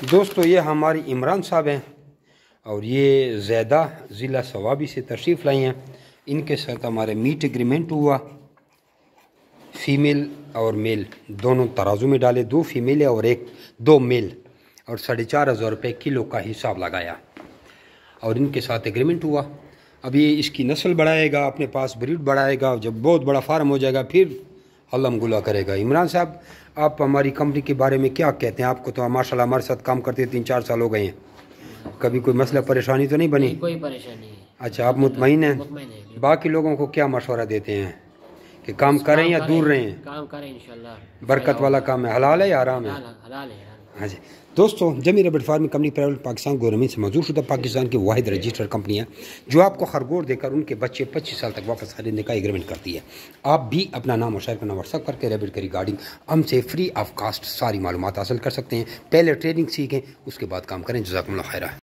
दोस्तों ये हमारी इमरान साहब हैं और ये ज़ैदा ज़िला सवाबी से तशरीफ़ लाई हैं। इनके साथ हमारे मीट एग्रीमेंट हुआ, फ़ीमेल और मेल दोनों तराजू में डाले, 2 फीमेल और 2 मेल, और 4,500 रुपये किलो का हिसाब लगाया और इनके साथ एग्रीमेंट हुआ। अब ये इसकी नस्ल बढ़ाएगा, अपने पास ब्रीड बढ़ाएगा, जब बहुत बड़ा फार्म हो जाएगा फिर हल्लम गुला करेगा। इमरान साहब, आप हमारी कंपनी के बारे में क्या कहते हैं? आपको तो माशाल्लाह हमारे साथ काम करते 3-4 साल हो गए हैं, कभी कोई मसला परेशानी तो नहीं बनी? कोई परेशानी नहीं। अच्छा, आप मुतमईन हैं? बाकी लोगों को क्या मशवरा देते हैं कि काम करें या दूर रहें? काम करें इंशाल्लाह, बरकत वाला काम है, हलाल है या हराम है? हलाल है। हाँ जी दोस्तों, जमी रबड़ farming company private Pakistan government से मंजूर शुदा पाकिस्तान की वाहिद रजिस्टर्ड कंपनी है जो आपको खरगोश देकर उनके बच्चे 25 साल तक वापस खरीदने का एग्रीमेंट करती है। आप भी अपना नाम और शहर का नाम व्हाट्सअप करके रैबिट की रिगार्डिंग हमसे फ्री ऑफ कास्ट सारी मालूमात हासिल कर सकते हैं। पहले ट्रेनिंग सीखें, उसके बाद काम करें। जज़ाकुमुल्लाह खैरा।